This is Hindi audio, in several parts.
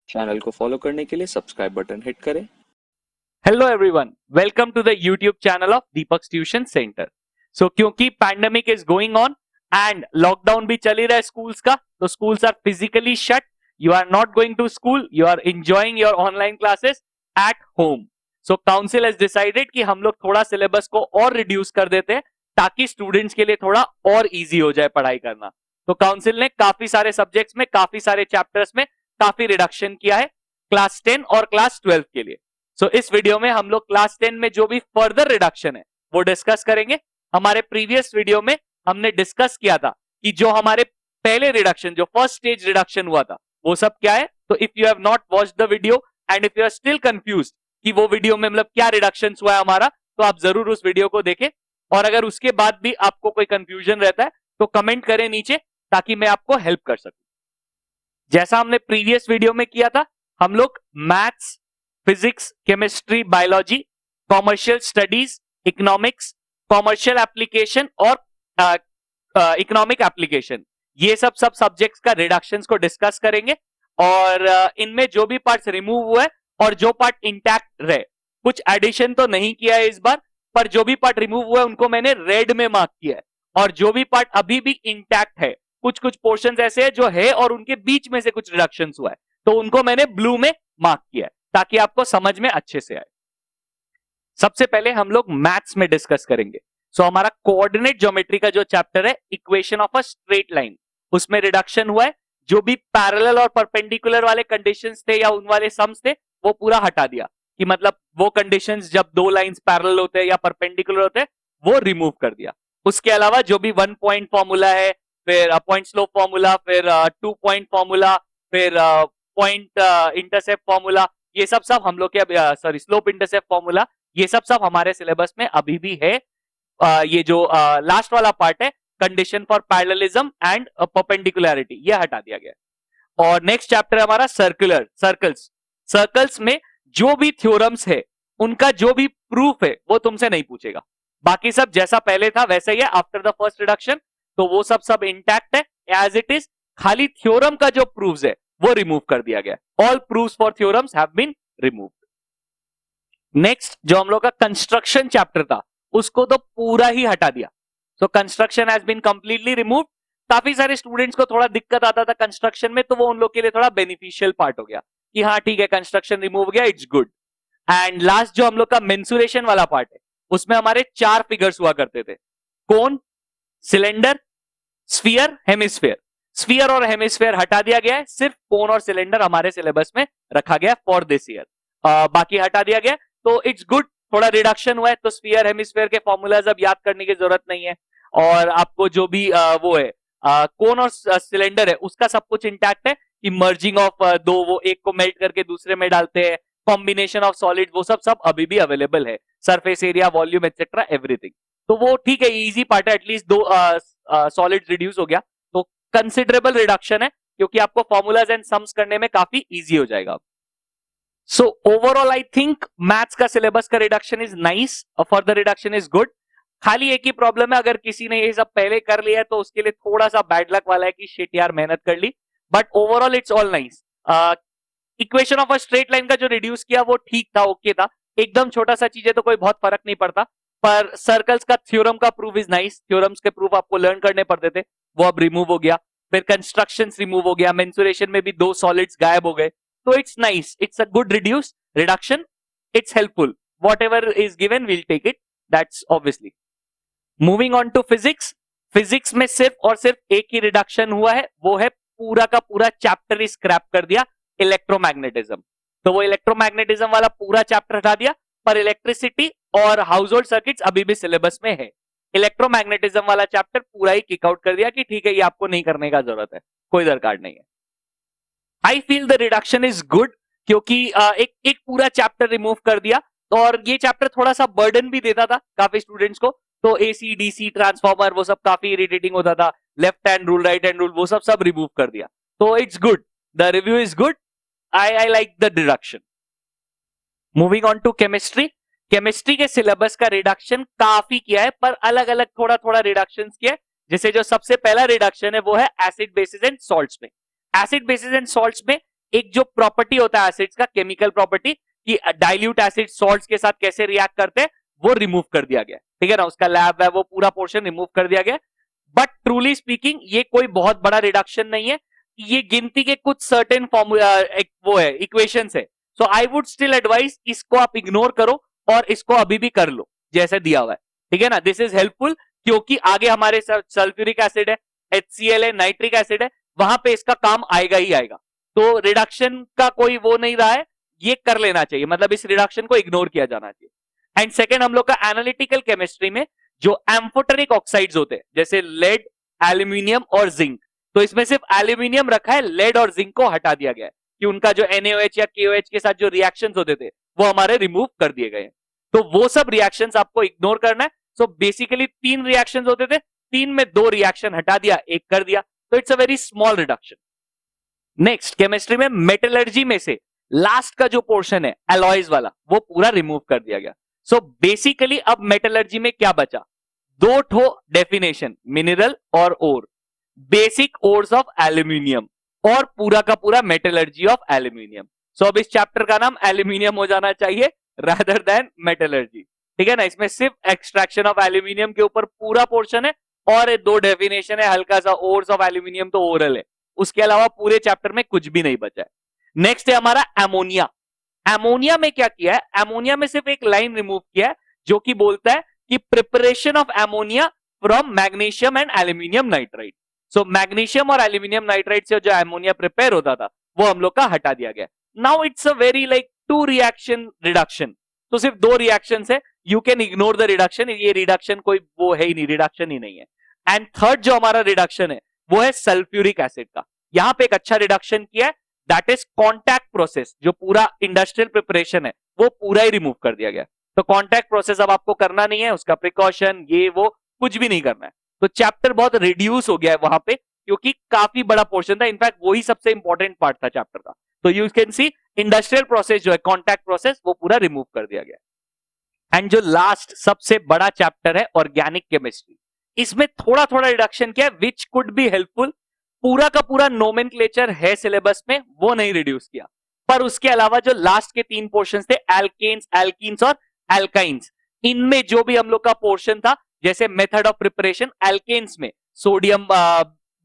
चैनल को फॉलो करने के लिए सब्सक्राइब बटन हिट करें। Hello everyone, welcome to the YouTube channel of Deepak tuition centre. So क्योंकि pandemic is going on and lockdown भी चल ही रहा है स्कूल्स का, तो schools are physically shut, you are not going to school, you are enjoying your online classes at home. So council has decided कि हम लोग थोड़ा सिलेबस को और रिड्यूस कर देते हैं ताकि स्टूडेंट्स के लिए थोड़ा और इजी हो जाए पढ़ाई करना। तो काउंसिल ने काफी सारे सब्जेक्ट्स में, काफी सारे चैप्टर्स में काफी रिडक्शन किया है क्लास 10 और क्लास 12 के लिए। सो इस वीडियो में हम लोग क्लास 10 में जो भी फर्दर रिडक्शन है वो डिस्कस करेंगे। हमारे प्रीवियस वीडियो में हमने डिस्कस किया था कि जो हमारे पहले रिडक्शन, जो फर्स्ट स्टेज रिडक्शन हुआ था, वो सब क्या है। तो if you have not watched the video and if you are still confused कि वो वीडियो में मतलब क्या रिडक्शन हुआ है हमारा, तो आप जरूर उस वीडियो को देखें। और अगर उसके बाद भी आपको कोई कंफ्यूजन रहता है तो कमेंट करें नीचे ताकि मैं आपको हेल्प कर सकूं। जैसा हमने प्रीवियस वीडियो में किया था, हम लोग maths, physics, chemistry, biology, commercial studies, economics, commercial application और इकोनॉमिक एप्लीकेशन, ये सब सब्जेक्ट्स का रिडक्शंस को डिस्कस करेंगे। और इनमें जो भी पार्ट्स रिमूव हुए और जो पार्ट इंटैक्ट रहे, कुछ एडिशन तो नहीं किया है इस बार, पर जो भी पार्ट रिमूव हुआ है उनको मैंने रेड में मार्क किया है। और जो भी पार्ट अभी भी इंटैक्ट है, कुछ कुछ पोर्शंस ऐसे हैं जो है और उनके बीच में से कुछ रिडक्शंस हुआ है, तो उनको मैंने ब्लू में मार्क किया है ताकि आपको समझ में अच्छे से आए। सबसे पहले हम लोग मैथ्स में डिस्कस करेंगे। सो हमारा कोऑर्डिनेट ज्योमेट्री का जो चैप्टर है, equation of a straight line, उसमें रिडक्शन हुआ है। जो भी पैरेलल और परपेंडिकुलर वाले कंडीशंस थे या उन वाले सम्स थे, वो पूरा हटा दिया कि मतलब वो कंडीशंस जब दो लाइंस पैरेलल होते हैं या परपेंडिकुलर होते हैं, वो रिमूव कर दिया। उसके अलावा जो भी 1 पॉइंट फॉर्मूला है, फिर पॉइंट स्लोप फॉर्मूला, फिर 2 पॉइंट फॉर्मूला, फिर पॉइंट इंटरसेप्ट फॉर्मूला, ये सब हम लोग के सॉरी स्लोप इंटरसेप्ट फॉर्मूला, ये सब हमारे सिलेबस में अभी भी है। ये जो लास्ट वाला पार्ट है, condition for parallelism and perpendicularity, ये हटा दिया गया। और नेक्स्ट चैप्टर हमारा सर्कल्स। सर्कल्स में जो भी थ्योरम्स है, उनका जो भी प्रूफ है, वो तुमसे नहीं पूछेगा। बाकी सब जैसा पहले था वैसा ही है आफ्टर द फर्स्ट रिडक्शन, तो वो सब इंटैक्ट है एज इट इज। खाली थ्योरम का जो प्रूफ्स है वो रिमूव कर दिया गया। All proofs for theorems have been removed. Next जो हम लोग का कंस्ट्रक्शन चैप्टर था, उसको तो पूरा ही हटा दिया। So construction has been completely removed. काफी सारे स्टूडेंट्स को थोड़ा दिक्कत आता था कंस्ट्रक्शन में, तो वो उन लोग के लिए थोड़ा बेनिफिशियल पार्ट हो गया कि हाँ ठीक है, कंस्ट्रक्शन रिमूव हो गया, इट्स गुड। एंड लास्ट जो हम लोग का मेंसुरेशन वाला पार्ट है, उसमें हमारे 4 फिगर्स हुआ करते थे, कोन, सिलेंडर, स्फीयर, हेमिस्फीयर। स्फीयर और हेमिस्फीयर हटा दिया गया है, सिर्फ कोन और सिलेंडर हमारे सिलेबस में रखा गया फॉर दिस ईयर। बाकी हटा दिया गया, तो इट्स गुड। थोड़ा रिडक्शन हुआ है, तो स्फीयर हेमिस्फीयर के फॉर्मूलाज अब याद करने की जरूरत नहीं है। और आपको जो भी वो है कोन और सिलेंडर है, उसका सब कुछ इंटैक्ट है कि मर्जिंग ऑफ दो, वो एक को मेल्ट करके दूसरे में डालते हैं, कॉम्बिनेशन ऑफ सॉलिड, वो सब अभी भी अवेलेबल है, surface area, volume etcetera everything. तो वो ठीक है, इजी पार्ट है, एटलीस्ट 2 सॉलिड रिड्यूस हो गया, तो कंसिडरेबल रिडक्शन है, क्योंकि आपको फॉर्मूलाज एंड सम्स करने में काफी इजी हो जाएगा। So overall I think maths का सिलेबस का reduction is nice, further reduction is good. खाली एक ही प्रॉब्लम है, अगर किसी ने ये सब पहले कर लिया है तो उसके लिए थोड़ा सा बैड लक वाला है कि शिट यार मेहनत कर ली, but overall it's all nice. Equation of a straight line का जो रिड्यूस किया वो ठीक था, ओके था, एकदम छोटा सा चीज है तो कोई बहुत फर्क नहीं पड़ता। पर सर्कल्स का थ्योरम का प्रूफ इज नाइस, थ्योरम्स के प्रूफ आपको लर्न करने पड़ते थे, वो अब रिमूव हो गया। फिर कंस्ट्रक्शन रिमूव हो गया, मेंसुरेशन में भी 2 सॉलिड्स गायब हो गए, तो it's nice, it's a good reduction, it's helpful. Whatever is given we'll take it, that's obviously. Moving on to physics. Physics में सिर्फ और सिर्फ एक ही रिडक्शन हुआ है, वो है पूरा का पूरा चैप्टर ही स्क्रैप कर दिया, इलेक्ट्रोमैग्नेटिज्म। तो वो इलेक्ट्रोमैग्नेटिज्म वाला पूरा चैप्टर हटा दिया, पर इलेक्ट्रिसिटी और हाउस होल्ड सर्किट्स अभी भी सिलेबस में है। इलेक्ट्रोमैग्नेटिज्म वाला चैप्टर पूरा ही किक आउट कर दिया कि ठीक है, ये आपको नहीं करने का जरूरत है, कोई दरकार नहीं है। I feel the reduction is good, क्योंकि एक पूरा चैप्टर रिमूव कर दिया, और ये चैप्टर थोड़ा सा बर्डन भी देता था काफी स्टूडेंट्स को, तो एसी डीसी ट्रांसफॉर्मर वो सब काफी इरिटेटिंग होता था, left hand rule, right hand rule, वो सब रिमूव कर दिया, तो it's good, the review is good, I like the reduction. Moving on to chemistry. Chemistry के सिलेबस का रिडक्शन काफी किया है, पर अलग अलग थोड़ा थोड़ा रिडक्शन किया है। जैसे जो सबसे पहला रिडक्शन है वो है एसिड बेसिस एंड सॉल्ट्स में। एसिड बेसिस एंड सॉल्ट्स में एक जो प्रॉपर्टी होता है एसिड्स का, केमिकल प्रॉपर्टी, कि डाइल्यूट एसिड सॉल्ट्स के साथ कैसे रिएक्ट करते हैं, वो रिमूव कर दिया गया, ठीक है ना, उसका लैब है वो पूरा पोर्शन रिमूव कर दिया गया। बट ट्रूली स्पीकिंग ये कोई बहुत बड़ा रिडक्शन नहीं है, ये गिनती के कुछ सर्टेन फॉर्मूला वो है, इक्वेशंस है। सो आई वुड स्टिल एडवाइस इसको आप इग्नोर करो और इसको अभी भी कर लो जैसे दिया हुआ है, ठीक है ना। दिस इज हेल्पफुल क्योंकि आगे हमारे सल्फ्यूरिक एसिड है, HCl है, नाइट्रिक एसिड है, वहां पे इसका काम आएगा ही आएगा। तो रिडक्शन का कोई वो नहीं रहा है, ये कर लेना चाहिए, मतलब इस रिडक्शन को इग्नोर किया जाना चाहिए। एंड सेकेंड, हम लोग का एनालिटिकल केमिस्ट्री में जो एम्फोटेरिक ऑक्साइड्स होते हैं जैसे लेड, एल्यूमिनियम और जिंक, तो इसमें सिर्फ एल्यूमिनियम रखा है, लेड और जिंक को हटा दिया गया है कि उनका जो NaOH या KOH के साथ जो रिएक्शंस होते थे वो हमारे रिमूव कर दिए गए हैं। तो वो सब रिएक्शंस आपको इग्नोर करना है। सो बेसिकली 3 रिएक्शंस होते थे, 3 में 2 रिएक्शन हटा दिया, 1 कर दिया, तो it's a very small reduction. Next, chemistry में मेटलर्जी में से लास्ट का जो पोर्शन है एलॉयज वाला, वो पूरा रिमूव कर दिया गया। सो बेसिकली अब मेटलर्जी में क्या बचा, 2 ठो डेफिनेशन, मिनरल और ओर, बेसिक ओर्स ऑफ एल्यूमिनियम और पूरा का पूरा मेटलर्जी ऑफ एल्यूमिनियम। सो अब इस चैप्टर का नाम एल्यूमिनियम हो जाना चाहिए रादर देन मेटलर्जी, ठीक है ना। इसमें सिर्फ एक्सट्रैक्शन ऑफ एल्यूमिनियम के ऊपर पूरा पोर्शन है और 2 डेफिनेशन है, हल्का सा ओर्स ऑफ एल्यूमिनियम तो ओरल है, उसके अलावा पूरे चैप्टर में कुछ भी नहीं बचा है। नेक्स्ट है हमारा एमोनिया। एमोनिया में क्या किया है, एमोनिया में सिर्फ एक लाइन रिमूव किया है जो कि बोलता है कि preparation of ammonia from magnesium and aluminium nitride. So magnesium और एल्यूमिनियम नाइट्राइड से जो एमोनिया प्रिपेयर होता था वो हम लोग का हटा दिया गया। Now it's a very like 2 reaction reduction, तो सिर्फ 2 रिएक्शन है, you can ignore the reduction, ये रिडक्शन कोई वो है ही नहीं, रिडक्शन ही नहीं है। एंड थर्ड जो हमारा रिडक्शन है वो है सल्फ्यूरिक एसिड का। यहां पे एक अच्छा रिडक्शन किया है, दैट इज कॉन्टैक्ट प्रोसेस, जो पूरा इंडस्ट्रियल प्रिपरेशन है वो पूरा ही रिमूव कर दिया गया। तो कॉन्टैक्ट प्रोसेस अब आपको करना नहीं है, उसका प्रिकॉशन ये वो कुछ भी नहीं करना है। तो चैप्टर बहुत रिड्यूस हो गया है वहां पे क्योंकि काफी बड़ा पोर्शन था, इनफैक्ट वही सबसे इंपॉर्टेंट पार्ट था चैप्टर का। तो you can see industrial process जो है, कॉन्टैक्ट प्रोसेस, वो पूरा रिमूव कर दिया गया। एंड जो लास्ट सबसे बड़ा चैप्टर है ऑर्गेनिक केमिस्ट्री, इसमें थोड़ा थोड़ा रिडक्शन किया है विच कुड बी हेल्पफुल। पूरा का पूरा नोमेनक्लेचर है सिलेबस में, वो नहीं रिड्यूस किया, पर उसके अलावा जो लास्ट के 3 पोर्शंस थे, एल्केन्स, एल्कीन्स और एल्काइंस, इनमें जो भी हम लोग का पोर्शन था, जैसे मेथड ऑफ प्रिपरेशन, एल्केन्स में sodium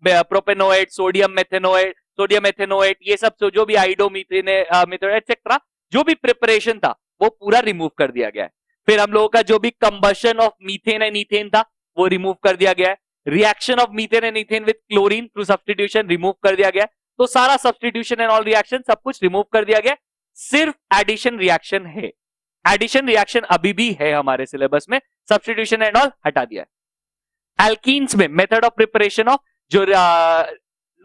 propanoate, sodium methanoate, sodium ethanoate, ये सब जो भी आइडोमीथेन एक्सेट्रा जो भी प्रिपरेशन था वो पूरा रिमूव कर दिया गया है। फिर हम लोगों का जो भी combustion of methane and ethane था वो रिमूव कर दिया गया है। Reaction of methane and ethane with chlorine through substitution remove कर दिया गया। तो सारा सब्स्टिट्यूशन एंड ऑल रिएक्शन सब कुछ रिमूव कर दिया गया, सिर्फ एडिशन रिएक्शन है। एडिशन रिएक्शन अभी भी है हमारे सिलेबस में, सब्स्टिट्यूशन एंड ऑल हटा दिया है। एल्कीन्स में मेथड ऑफ प्रिपरेशन ऑफ जो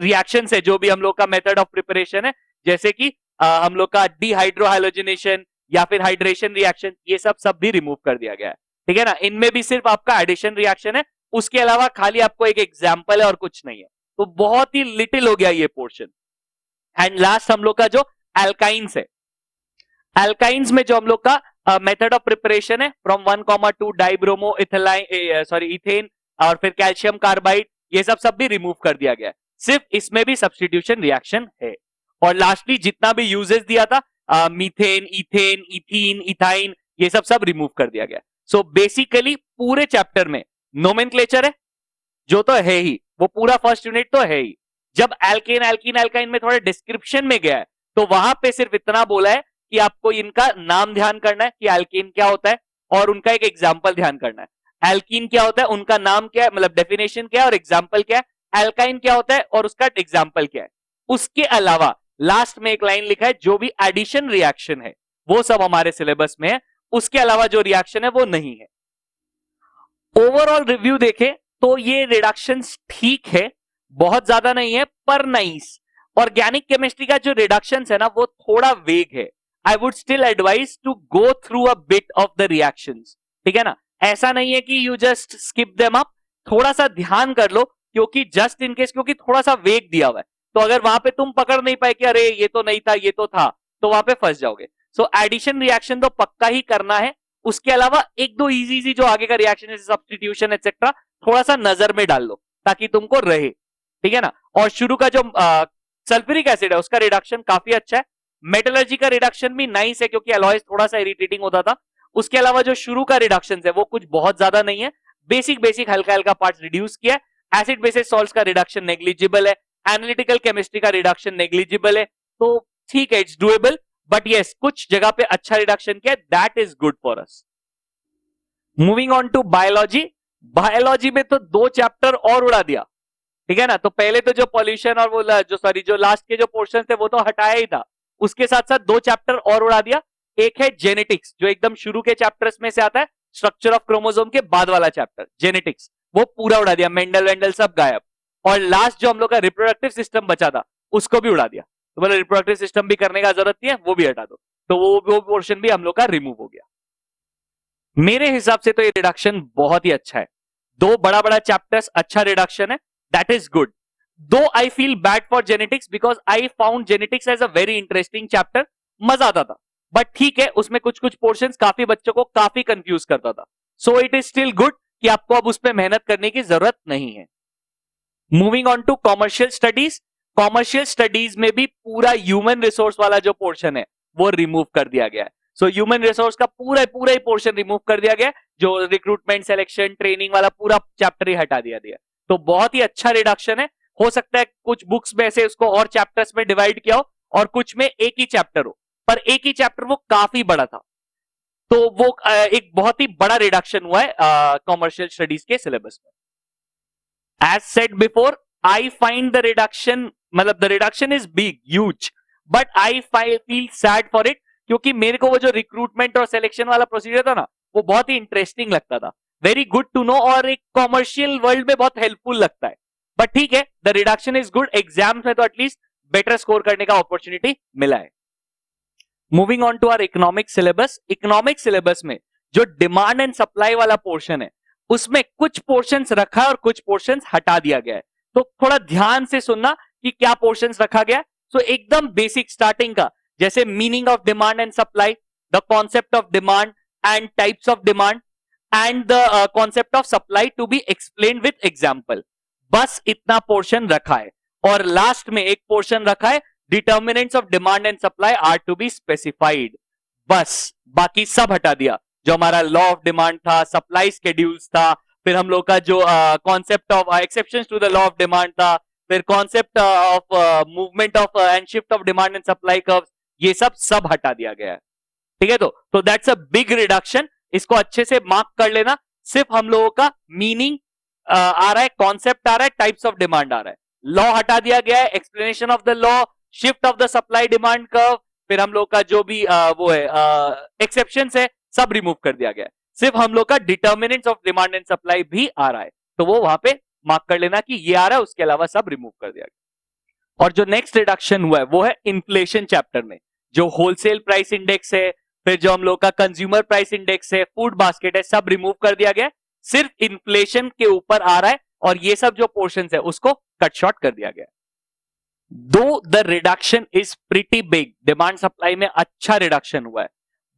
रिएक्शन है, जो भी हम लोग का मेथड ऑफ प्रिपरेशन है, जैसे कि हम लोग का डिहाइड्रोहाइलोजिनेशन या फिर हाइड्रेशन रिएक्शन, ये सब भी रिमूव कर दिया गया है, ठीक है ना। इनमें भी सिर्फ आपका एडिशन रिएक्शन है, उसके अलावा खाली आपको एक एग्जाम्पल है और कुछ नहीं है, तो बहुत ही लिटिल हो गया ये पोर्शन। एंड लास्ट हम लोग का जो एल्काइंस है, एल्काइंस में जो हम लोग का मेथड ऑफ प्रिपरेशन है फ्रॉम 1,2 डाइब्रोमो इथेन और फिर कैल्शियम कार्बाइड, ये सब भी रिमूव कर दिया गया है, सिर्फ इसमें भी सब्स्टिट्यूशन रिएक्शन है। और लास्टली जितना भी यूजेस दिया था, मीथेन, इथेन, इथीन, इथाइन, ये सब रिमूव कर दिया गया। सो बेसिकली पूरे चैप्टर में नोमेनक्लेचर है जो तो है ही, वो पूरा फर्स्ट यूनिट तो है ही। जब एल्केन, एल्कीन, एल्काइन में थोड़ा डिस्क्रिप्शन में गया है तो वहां पे सिर्फ इतना बोला है कि आपको इनका नाम ध्यान करना है कि एल्कीन क्या होता है और उनका एक एग्जाम्पल ध्यान करना है। एल्कीन क्या होता है, उनका नाम क्या है, मतलब डेफिनेशन क्या है और एग्जाम्पल क्या है। एल्काइन क्या होता है और उसका एग्जाम्पल क्या है। उसके अलावा लास्ट में एक लाइन लिखा है जो भी एडिशन रिएक्शन है वो सब हमारे सिलेबस में है, उसके अलावा जो रिएक्शन है वो नहीं है। ओवरऑल रिव्यू देखें तो ये रिडक्शंस ठीक है, बहुत ज्यादा नहीं है पर नाइस। ऑर्गेनिक केमिस्ट्री का जो रिडक्शंस है ना वो थोड़ा वेग है। I would still advise to go through a bit of the reactions, ठीक है ना। ऐसा नहीं है कि you just skip them up, थोड़ा सा ध्यान कर लो क्योंकि जस्ट इन केस, क्योंकि थोड़ा सा वेग दिया हुआ है, तो अगर वहां पे तुम पकड़ नहीं पाए कि अरे ये तो नहीं था ये तो था, तो वहां पे फंस जाओगे। सो एडिशन रिएक्शन तो पक्का ही करना है, उसके अलावा 1-2 इजी जो आगे का रिएक्शन जैसे सब्स्टिट्यूशन एक्सेट्रा थोड़ा सा नजर में डाल लो ताकि तुमको रहे, ठीक है ना। और शुरू का जो सल्फ्यूरिक एसिड है उसका रिडक्शन काफी अच्छा है, मेटलर्जी का रिडक्शन भी नाइस है क्योंकि अलॉयज थोड़ा सा इरिटेटिंग होता था। उसके अलावा जो शुरू का रिडक्शन है वो कुछ बहुत ज्यादा नहीं है, बेसिक बेसिक हल्का हल्का पार्ट रिड्यूस किया है। एसिड बेसिस सॉल्ट्स का रिडक्शन नेग्लिजिबल है, एनालिटिकल केमिस्ट्री का रिडक्शन नेग्लिजिबल है, तो ठीक है, इट्स डुएबल, बट यस कुछ जगह पे अच्छा रिडक्शन किया, that is good for us. Moving on to biology, biology में तो 2 चैप्टर और उड़ा दिया, ठीक है ना। तो पहले तो जो पॉल्यूशन और वो जो लास्ट के जो पोर्शन थे वो तो हटाया ही था, उसके साथ साथ 2 चैप्टर और उड़ा दिया। एक है जेनेटिक्स जो एकदम शुरू के चैप्टर्स में से आता है, स्ट्रक्चर ऑफ क्रोमोसोम के बाद वाला चैप्टर जेनेटिक्स, वो पूरा उड़ा दिया, मेंडल वेंडल सब गायब। और लास्ट जो हम लोग का रिप्रोडक्टिव सिस्टम बचा था उसको भी उड़ा दिया, तो मतलब रिप्रोडक्टिव सिस्टम भी करने का जरूरत नहीं है, वो भी हटा दो, तो वो पोर्शन भी हम लोग का रिमूव हो गया। मेरे हिसाब से तो ये रिडक्शन बहुत ही अच्छा है, 2 बड़ा बड़ा चैप्टर्स अच्छा रिडक्शन है, that is good. Though I feel bad for genetics because I found genetics as a very interesting chapter, मजा आता था, बट ठीक है उसमें कुछ कुछ पोर्शंस काफी बच्चों को काफी कंफ्यूज करता था, so it is still good कि आपको अब उस पर मेहनत करने की जरूरत नहीं है। Moving on to commercial studies, commercial studies में भी पूरा ह्यूमन रिसोर्स वाला जो पोर्शन है वो रिमूव कर दिया गया है। सो ह्यूमन रिसोर्स का पूरा पूरा ही पोर्शन रिमूव कर दिया गया, जो रिक्रूटमेंट सिलेक्शन ट्रेनिंग वाला पूरा चैप्टर ही हटा दिया गया, तो बहुत ही अच्छा रिडक्शन है। हो सकता है कुछ बुक्स में से उसको और चैप्टर्स में डिवाइड किया हो और कुछ में एक ही चैप्टर हो, पर एक ही चैप्टर वो काफी बड़ा था, तो वो एक बहुत ही बड़ा रिडक्शन हुआ है कॉमर्शियल स्टडीज के सिलेबस में। As said before, I find the reduction, मतलब the reduction is big, huge, but I feel sad for it क्योंकि मेरे को वो जो रिक्रूटमेंट और सिलेक्शन वाला प्रोसीजर था ना वो बहुत ही इंटरेस्टिंग लगता था, वेरी गुड टू नो, और एक कॉमर्शियल वर्ल्ड में बहुत हेल्पफुल लगता है, बट ठीक है the reduction is good, exams में तो एटलीस्ट बेटर स्कोर करने का अपॉर्चुनिटी मिला है। Moving on to our economic syllabus, economic syllabus में जो डिमांड एंड सप्लाई वाला पोर्शन है उसमें कुछ पोर्शंस रखा है और कुछ पोर्शंस हटा दिया गया है, तो थोड़ा ध्यान से सुनना कि क्या पोर्शंस रखा गया। सो एकदम बेसिक स्टार्टिंग का, जैसे meaning of demand and supply, the concept of demand and types of demand and the concept of supply to be explain with example, बस इतना पोर्शन रखा है। और लास्ट में एक पोर्शन रखा है, determinants of demand and supply are to be specified, बस बाकी सब हटा दिया, जो हमारा लॉ ऑफ डिमांड था, सप्लाई स्केड्यूल्स था, फिर हम लोग का जो concept of exceptions to the law of demand था, फिर concept of movement of and shift of demand and supply curves, ये सब हटा दिया गया है, ठीक है। तो दैट्स अ बिग रिडक्शन, इसको अच्छे से मार्क कर लेना। सिर्फ हम लोगों का मीनिंग आ रहा है, कॉन्सेप्ट आ रहा है, टाइप्स ऑफ डिमांड आ रहा है, लॉ हटा दिया गया है, explanation of the law, shift of the supply demand curve, फिर हम लोग का जो भी वो है एक्सेप्शंस है सब रिमूव कर दिया गया है, सिर्फ हम लोग का determinants of demand and supply भी आ रहा है, तो वो वहां पे मार्क कर लेना कि ये आ रहा है, उसके अलावा सब रिमूव कर दिया गया। और जो नेक्स्ट रिडक्शन हुआ है वो है इन्फ्लेशन चैप्टर में, जो होलसेल प्राइस इंडेक्स है, फिर जो हम लोग का कंज्यूमर प्राइस इंडेक्स है, फूड बास्केट है, सब रिमूव कर दिया गया, सिर्फ इन्फ्लेशन के ऊपर आ रहा है, और ये सब जो पोर्शन है उसको कट शॉर्ट कर दिया गया। दो the reduction is pretty big, demand supply में अच्छा रिडक्शन हुआ है,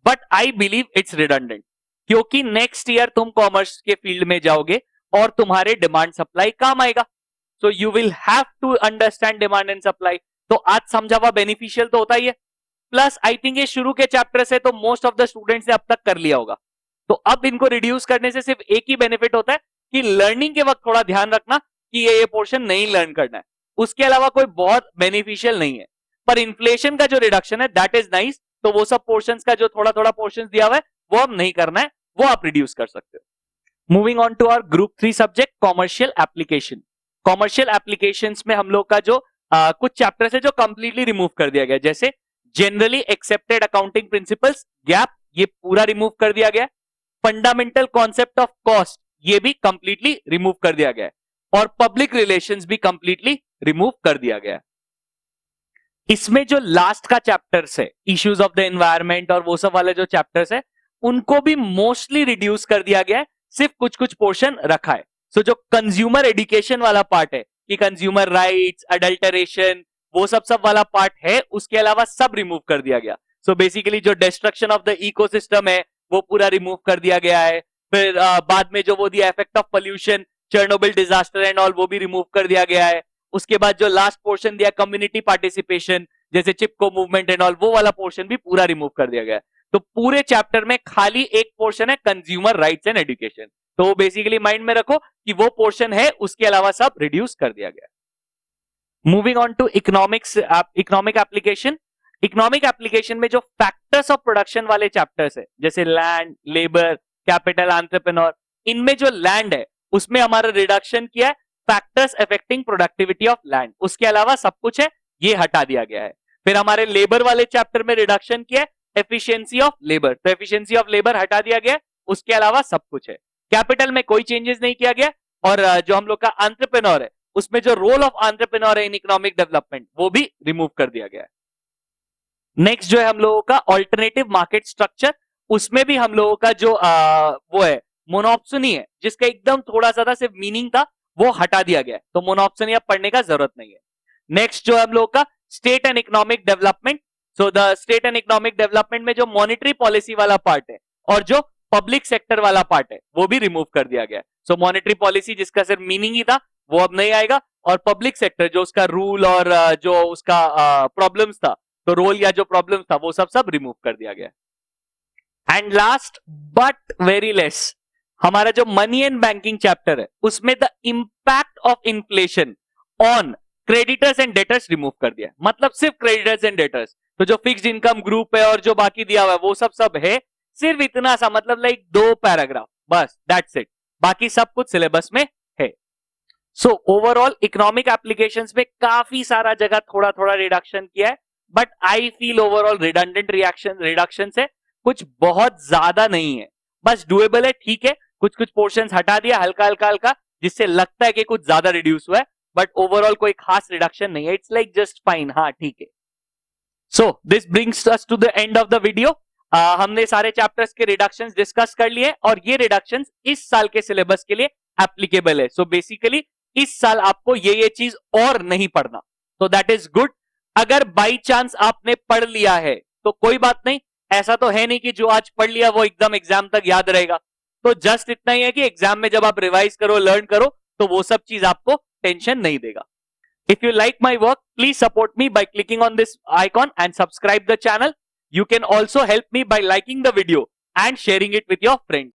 but I believe it's redundant, क्योंकि नेक्स्ट ईयर तुम कॉमर्स के फील्ड में जाओगे और तुम्हारे डिमांड सप्लाई काम आएगा, so you will have to understand demand and supply, तो आज समझा हुआ बेनिफिशियल तो होता ही है, प्लस आई थिंक ये शुरू के चैप्टर से तो मोस्ट ऑफ द स्टूडेंट्स ने अब तक कर लिया होगा, तो अब इनको रिड्यूस करने से सिर्फ एक ही बेनिफिट होता है कि लर्निंग के वक्त थोड़ा ध्यान रखना कि ये पोर्शन नहीं लर्न करना है, उसके अलावा कोई बहुत बेनिफिशियल नहीं है। पर इन्फ्लेशन का जो रिडक्शन है दैट इज नाइस, तो वो सब पोर्शंस का जो थोड़ा थोड़ा पोर्शंस दिया हुआ है वो अब नहीं करना है, वो आप रिड्यूस कर सकते हो। Moving on to our group 3 subject commercial application, commercial applications में हम लोग का जो कुछ चैप्टर्स है जो कंप्लीटली रिमूव कर दिया गया, जैसे generally accepted accounting principles gap, ये पूरा रिमूव कर दिया गया, फंडामेंटल कॉन्सेप्ट ऑफ कॉस्ट ये भी कंप्लीटली रिमूव कर दिया गया, और पब्लिक रिलेशंस भी कंप्लीटली रिमूव कर दिया गया। इसमें जो लास्ट का चैप्टर्स है, इश्यूज ऑफ द एनवायरमेंट और वो सब वाले जो चैप्टर्स है उनको भी मोस्टली रिड्यूस कर दिया गया है, सिर्फ कुछ कुछ पोर्शन रखा है। सो जो कंज्यूमर एजुकेशन वाला पार्ट है कि कंज्यूमर राइट्स, अडल्टरेशन, वो सब वाला पार्ट है, उसके अलावा सब रिमूव कर दिया गया। सो बेसिकली जो डिस्ट्रक्शन ऑफ द इकोसिस्टम है वो पूरा रिमूव कर दिया गया है, फिर बाद में जो वो दिया effect of pollution, Chernobyl disaster and all, वो भी रिमूव कर दिया गया है, उसके बाद जो लास्ट पोर्शन दिया कम्युनिटी पार्टिसिपेशन, जैसे चिपको मूवमेंट एंड ऑल, वो वाला पोर्शन भी पूरा रिमूव कर दिया गया है। तो पूरे चैप्टर में खाली एक पोर्शन है कंज्यूमर राइट्स एंड एजुकेशन, तो बेसिकली माइंड में रखो कि वो पोर्शन है, उसके अलावा सब रिड्यूस कर दिया गया। Moving on to economic application. Economic application में जो फैक्टर्स ऑफ प्रोडक्शन वाले चैप्टर्स है, जैसे लैंड, लेबर, कैपिटल, एंटरप्रेन्योर, इनमें जो लैंड है उसमें हमारा रिडक्शन किया है factors affecting productivity of land, उसके अलावा सब कुछ है ये हटा दिया गया है। फिर हमारे लेबर वाले चैप्टर में रिडक्शन किया है एफिशिएंसी ऑफ लेबर, तो एफिशिएंसी ऑफ लेबर हटा दिया गया, उसके अलावा सब कुछ है। कैपिटल में कोई चेंजेस नहीं किया गया, और जो हम लोग का एंटरप्रेन्योर है उसमें जो रोल ऑफ एंटरप्रेन्योर है इन इकोनॉमिक डेवलपमेंट वो भी रिमूव कर दिया गया है। नेक्स्ट जो है हम लोगों का ऑल्टरनेटिव मार्केट स्ट्रक्चर, उसमें भी हम लोगों का जो वो है मोनोप्सोनी है, जिसका एकदम थोड़ा सा था सिर्फ मीनिंग था, वो हटा दिया गया है, तो मोनोप्सोनी अब पढ़ने का जरूरत नहीं है। नेक्स्ट जो है हम लोग का state and economic development, so the state and economic development में जो मॉनेटरी पॉलिसी वाला पार्ट है और जो पब्लिक सेक्टर वाला पार्ट है वो भी रिमूव कर दिया गया। सो मॉनेटरी पॉलिसी जिसका सिर्फ मीनिंग ही था वो अब नहीं आएगा, और पब्लिक सेक्टर जो उसका रूल और जो उसका प्रॉब्लम्स था, तो रोल या जो प्रॉब्लम था वो सब रिमूव कर दिया गया। And last but very less, हमारा जो मनी एंड बैंकिंग चैप्टर है उसमें the impact of inflation on creditors and debtors remove कर दिया। मतलब सिर्फ क्रेडिटर्स एंड डेटर्स, तो जो फिक्स्ड इनकम ग्रुप है और जो बाकी दिया हुआ है वो सब है, सिर्फ इतना सा, मतलब लाइक 2 पैराग्राफ बस, दैट्स इट, बाकी सब कुछ सिलेबस में है। सो ओवरऑल इकोनॉमिक एप्लीकेशंस में काफी सारा जगह थोड़ा थोड़ा रिडक्शन किया है, but I feel overall redundant reduction है, कुछ बहुत ज्यादा नहीं है, बस डुएबल है, ठीक है। कुछ कुछ पोर्शंस हटा दिया हल्का हल्का जिससे लगता है कि कुछ ज्यादा रिड्यूस हुआ है, बट ओवरऑल कोई खास रिडक्शन नहीं है, इट्स लाइक जस्ट फाइन, हाँ ठीक है। So this brings us to the end of the video. हमने सारे चैप्टर्स के रिडक्शंस डिस्कस कर लिए, और ये रिडक्शंस इस साल के सिलेबस के लिए एप्लीकेबल है। सो बेसिकली इस साल आपको ये चीज और नहीं पढ़ना, तो दैट इज गुड। अगर बाई चांस आपने पढ़ लिया है तो कोई बात नहीं, ऐसा तो है नहीं कि जो आज पढ़ लिया वो एकदम एग्जाम तक याद रहेगा, तो जस्ट इतना ही है कि एग्जाम में जब आप रिवाइज करो, लर्न करो, तो वो सब चीज आपको टेंशन नहीं देगा। If you like my work, please support me by clicking on this icon and subscribe the channel. You can also help me by liking the video and sharing it with your friends.